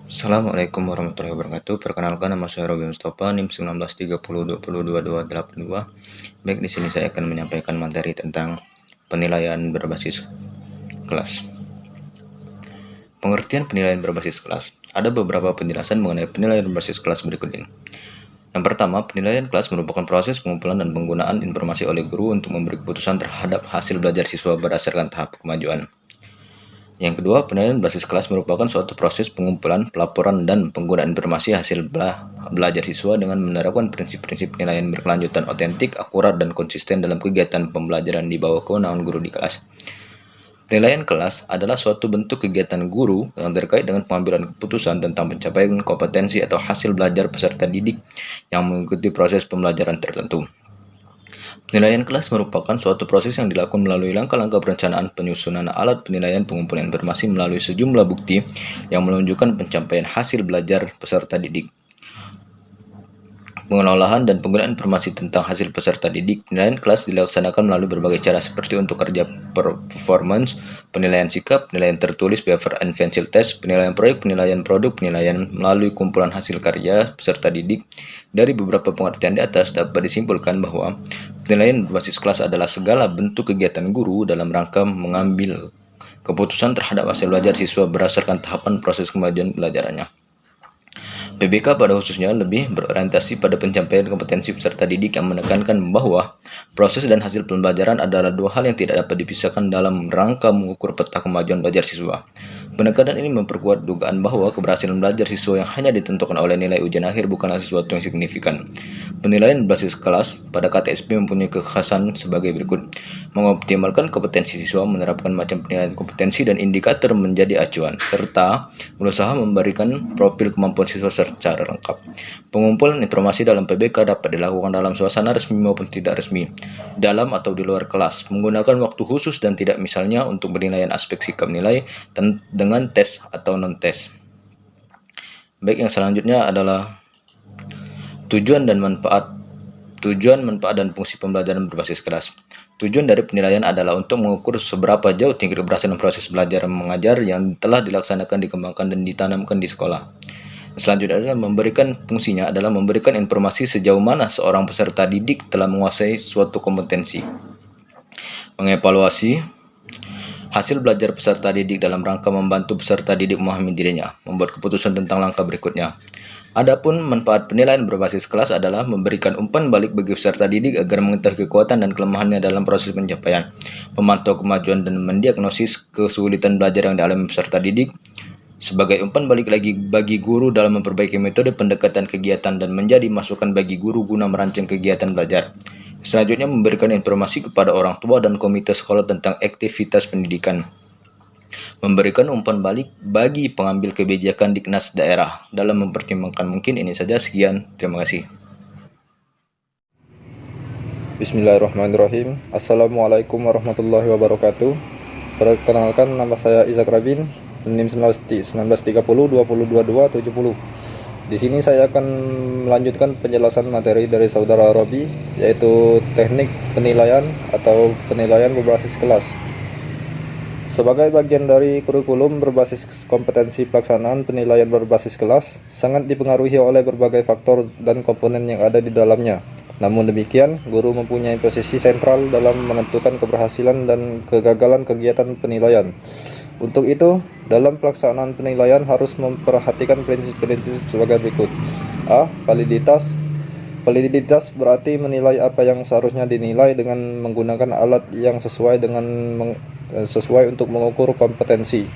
Assalamualaikum warahmatullahi wabarakatuh. Perkenalkan, nama saya Robi Mustafa, NIM 1930202282. Baik, di sini saya akan menyampaikan materi tentang penilaian berbasis kelas. Pengertian penilaian berbasis kelas. Ada beberapa penjelasan mengenai penilaian berbasis kelas berikut ini. Yang pertama, penilaian kelas merupakan proses pengumpulan dan penggunaan informasi oleh guru untuk memberi keputusan terhadap hasil belajar siswa berdasarkan tahap kemajuan. Yang kedua, penilaian berbasis kelas merupakan suatu proses pengumpulan, pelaporan, dan penggunaan informasi hasil belajar siswa dengan menerapkan prinsip-prinsip penilaian berkelanjutan, otentik, akurat, dan konsisten dalam kegiatan pembelajaran di bawah kewenangan guru di kelas. Penilaian kelas adalah suatu bentuk kegiatan guru yang terkait dengan pengambilan keputusan tentang pencapaian kompetensi atau hasil belajar peserta didik yang mengikuti proses pembelajaran tertentu. Penilaian kelas merupakan suatu proses yang dilakukan melalui langkah-langkah perencanaan, penyusunan alat penilaian, pengumpulan informasi melalui sejumlah bukti yang menunjukkan pencapaian hasil belajar peserta didik. Pengelolaan dan penggunaan informasi tentang hasil peserta didik. Penilaian kelas dilaksanakan melalui berbagai cara seperti untuk kerja performance, penilaian sikap, penilaian tertulis paper and pencil test, penilaian proyek, penilaian produk, penilaian melalui kumpulan hasil karya peserta didik. Dari beberapa pengertian di atas dapat disimpulkan bahwa penilaian berbasis kelas adalah segala bentuk kegiatan guru dalam rangka mengambil keputusan terhadap hasil belajar siswa berdasarkan tahapan proses kemajuan belajarannya. PBK pada khususnya lebih berorientasi pada pencapaian kompetensi peserta didik yang menekankan bahwa proses dan hasil pembelajaran adalah dua hal yang tidak dapat dipisahkan dalam rangka mengukur peta kemajuan belajar siswa. Penekanan ini memperkuat dugaan bahwa keberhasilan belajar siswa yang hanya ditentukan oleh nilai ujian akhir bukanlah sesuatu yang signifikan. Penilaian berbasis kelas pada KTSP mempunyai kekhasan sebagai berikut: mengoptimalkan kompetensi siswa, menerapkan macam penilaian kompetensi dan indikator menjadi acuan, serta berusaha memberikan profil kemampuan siswa secara lengkap. Pengumpulan informasi dalam PBK dapat dilakukan dalam suasana resmi maupun tidak resmi, dalam atau di luar kelas, menggunakan waktu khusus dan tidak, misalnya untuk penilaian aspek sikap nilai dengan tes atau non-tes. Baik, yang selanjutnya adalah tujuan, manfaat dan fungsi pembelajaran berbasis kelas. Tujuan dari penilaian adalah untuk mengukur seberapa jauh tingkat keberhasilan proses belajar mengajar yang telah dilaksanakan, dikembangkan, dan ditanamkan di sekolah. Selanjutnya adalah fungsinya adalah memberikan informasi sejauh mana seorang peserta didik telah menguasai suatu kompetensi. Mengevaluasi hasil belajar peserta didik dalam rangka membantu peserta didik memahami dirinya, membuat keputusan tentang langkah berikutnya. Adapun manfaat penilaian berbasis kelas adalah memberikan umpan balik bagi peserta didik agar mengetahui kekuatan dan kelemahannya dalam proses pencapaian, memantau kemajuan dan mendiagnosis kesulitan belajar yang dialami peserta didik. Sebagai umpan balik lagi bagi guru dalam memperbaiki metode pendekatan kegiatan dan menjadi masukan bagi guru guna merancang kegiatan belajar. Selanjutnya, memberikan informasi kepada orang tua dan komite sekolah tentang aktivitas pendidikan. Memberikan umpan balik bagi pengambil kebijakan Diknas daerah dalam mempertimbangkan. Mungkin ini saja, sekian, terima kasih. Bismillahirrahmanirrahim. Assalamualaikum warahmatullahi wabarakatuh. Perkenalkan, nama saya Izak Rabin, NIM 1930202270. Di sini saya akan melanjutkan penjelasan materi dari saudara Robi, yaitu teknik penilaian atau penilaian berbasis kelas. Sebagai bagian dari kurikulum berbasis kompetensi pelaksanaan penilaian berbasis kelas, sangat dipengaruhi oleh berbagai faktor dan komponen yang ada di dalamnya. Namun demikian, guru mempunyai posisi sentral dalam menentukan keberhasilan dan kegagalan kegiatan penilaian. Untuk itu, dalam pelaksanaan penilaian harus memperhatikan prinsip-prinsip sebagai berikut. A. Validitas. Validitas berarti menilai apa yang seharusnya dinilai dengan menggunakan alat yang sesuai untuk mengukur kompetensi.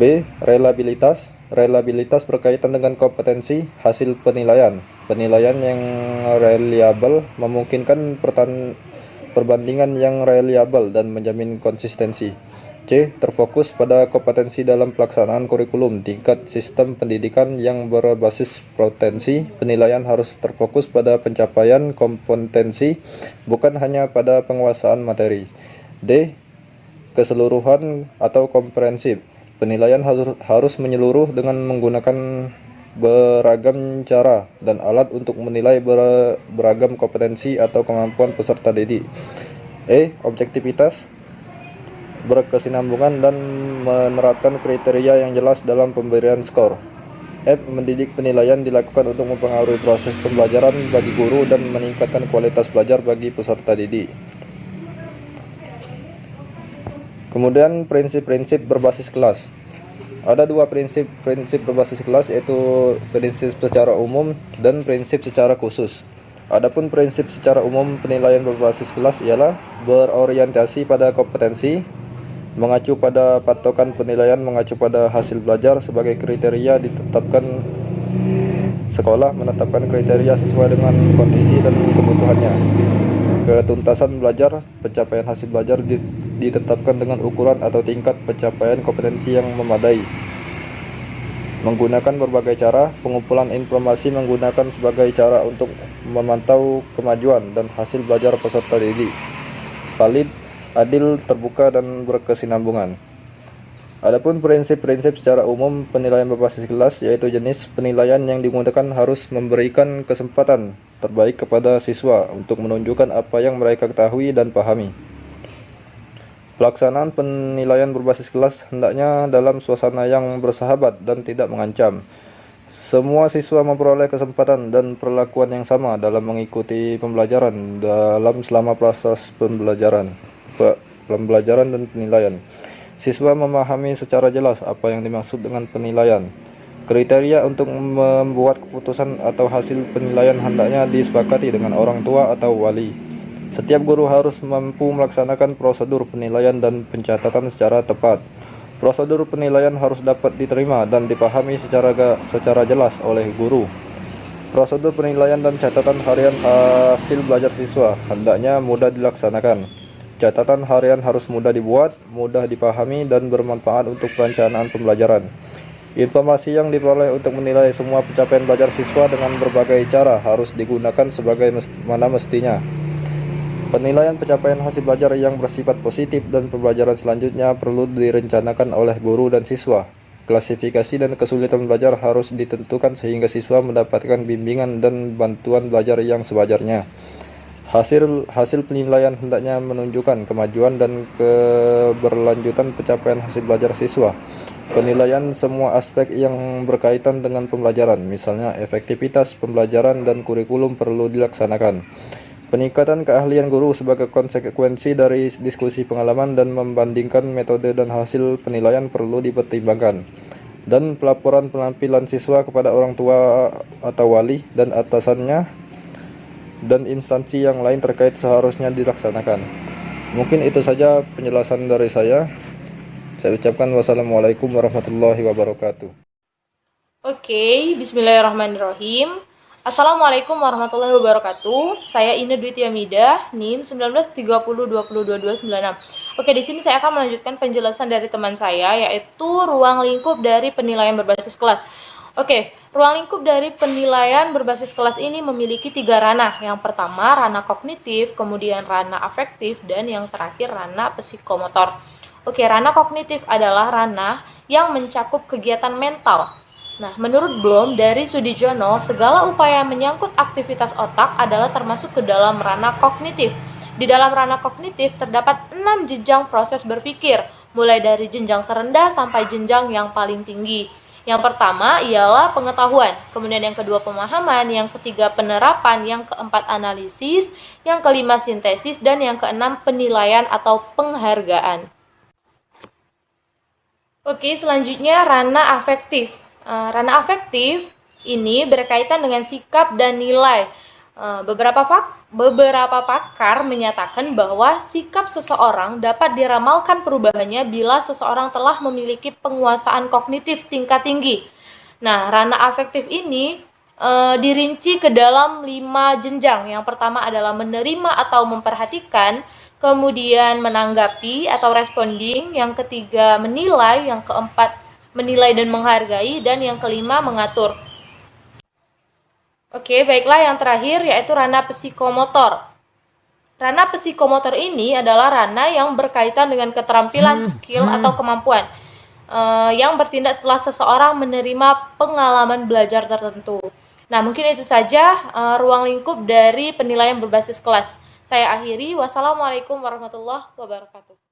B. Reliabilitas. Reliabilitas berkaitan dengan kompetensi hasil penilaian. Penilaian yang reliable memungkinkan perbandingan yang reliable dan menjamin konsistensi. C. Terfokus pada kompetensi dalam pelaksanaan kurikulum tingkat sistem pendidikan yang berbasis potensi. Penilaian harus terfokus pada pencapaian kompetensi, bukan hanya pada penguasaan materi. D. Keseluruhan atau komprehensif. Penilaian harus menyeluruh dengan menggunakan beragam cara dan alat untuk menilai beragam kompetensi atau kemampuan peserta didik. E. Objektivitas. berkesinambungan, dan menerapkan kriteria yang jelas dalam pemberian skor. F. Mendidik penilaian dilakukan untuk mempengaruhi proses pembelajaran bagi guru dan meningkatkan kualitas belajar bagi peserta didik. Kemudian prinsip-prinsip berbasis kelas. Ada dua prinsip berbasis kelas, yaitu prinsip secara umum dan prinsip secara khusus. Adapun prinsip secara umum penilaian berbasis kelas ialah berorientasi pada kompetensi, mengacu pada patokan penilaian, mengacu pada hasil belajar sebagai kriteria, ditetapkan sekolah menetapkan kriteria sesuai dengan kondisi dan kebutuhannya. Ketuntasan belajar, pencapaian hasil belajar ditetapkan dengan ukuran atau tingkat pencapaian kompetensi yang memadai. Menggunakan berbagai cara, pengumpulan informasi menggunakan sebagai cara untuk memantau kemajuan dan hasil belajar peserta didik. Valid, adil, terbuka, dan berkesinambungan. Adapun prinsip-prinsip secara umum penilaian berbasis kelas, yaitu jenis penilaian yang digunakan harus memberikan kesempatan terbaik kepada siswa untuk menunjukkan apa yang mereka ketahui dan pahami. Pelaksanaan penilaian berbasis kelas hendaknya dalam suasana yang bersahabat dan tidak mengancam. Semua siswa memperoleh kesempatan dan perlakuan yang sama dalam mengikuti pembelajaran selama proses pembelajaran dan penilaian. Siswa memahami secara jelas apa yang dimaksud dengan penilaian. Kriteria untuk membuat keputusan atau hasil penilaian hendaknya disepakati dengan orang tua atau wali. Setiap guru harus mampu melaksanakan prosedur penilaian dan pencatatan secara tepat. Prosedur penilaian harus dapat diterima dan dipahami secara jelas oleh guru. Prosedur penilaian dan catatan harian hasil belajar siswa hendaknya mudah dilaksanakan. Catatan harian harus mudah dibuat, mudah dipahami, dan bermanfaat untuk perencanaan pembelajaran. Informasi yang diperoleh untuk menilai semua pencapaian belajar siswa dengan berbagai cara harus digunakan sebagaimana mestinya. Penilaian pencapaian hasil belajar yang bersifat positif dan pembelajaran selanjutnya perlu direncanakan oleh guru dan siswa. Klasifikasi dan kesulitan belajar harus ditentukan sehingga siswa mendapatkan bimbingan dan bantuan belajar yang sewajarnya. Hasil penilaian hendaknya menunjukkan kemajuan dan keberlanjutan pencapaian hasil belajar siswa. Penilaian semua aspek yang berkaitan dengan pembelajaran, misalnya efektivitas pembelajaran dan kurikulum, perlu dilaksanakan. Peningkatan keahlian guru sebagai konsekuensi dari diskusi pengalaman dan membandingkan metode dan hasil penilaian perlu dipertimbangkan. Dan pelaporan penampilan siswa kepada orang tua atau wali dan atasannya dan instansi yang lain terkait seharusnya dilaksanakan. Mungkin itu saja penjelasan dari saya. Saya ucapkan wassalamualaikum warahmatullahi wabarakatuh. Oke, bismillahirrahmanirrahim. Assalamualaikum warahmatullahi wabarakatuh. Saya Ina Dwi Tiamidah, NIM 1930202296. Oke, di sini saya akan melanjutkan penjelasan dari teman saya, yaitu ruang lingkup dari penilaian berbasis kelas. Oke, ruang lingkup dari penilaian berbasis kelas ini memiliki 3 ranah. Yang pertama, ranah kognitif, kemudian ranah afektif, dan yang terakhir ranah psikomotor. Oke, ranah kognitif adalah ranah yang mencakup kegiatan mental. Nah, menurut Bloom dari Sudijono, segala upaya menyangkut aktivitas otak adalah termasuk ke dalam ranah kognitif. Di dalam ranah kognitif terdapat 6 jenjang proses berpikir, mulai dari jenjang terendah sampai jenjang yang paling tinggi. Yang pertama ialah pengetahuan, kemudian yang kedua pemahaman, yang ketiga penerapan, yang keempat analisis, yang kelima sintesis, dan yang keenam penilaian atau penghargaan. Oke, selanjutnya ranah afektif. Ranah afektif ini berkaitan dengan sikap dan nilai. Beberapa pakar menyatakan bahwa sikap seseorang dapat diramalkan perubahannya bila seseorang telah memiliki penguasaan kognitif tingkat tinggi. Nah, ranah afektif ini dirinci ke dalam 5 jenjang. Yang pertama adalah menerima atau memperhatikan, kemudian menanggapi atau responding, yang ketiga menilai, yang keempat menilai dan menghargai, dan yang kelima mengatur. Oke, baiklah, yang terakhir yaitu ranah psikomotor. Ranah psikomotor ini adalah ranah yang berkaitan dengan keterampilan, skill, atau kemampuan yang bertindak setelah seseorang menerima pengalaman belajar tertentu. Nah, mungkin itu saja ruang lingkup dari penilaian berbasis kelas. Saya akhiri. Wassalamualaikum warahmatullahi wabarakatuh.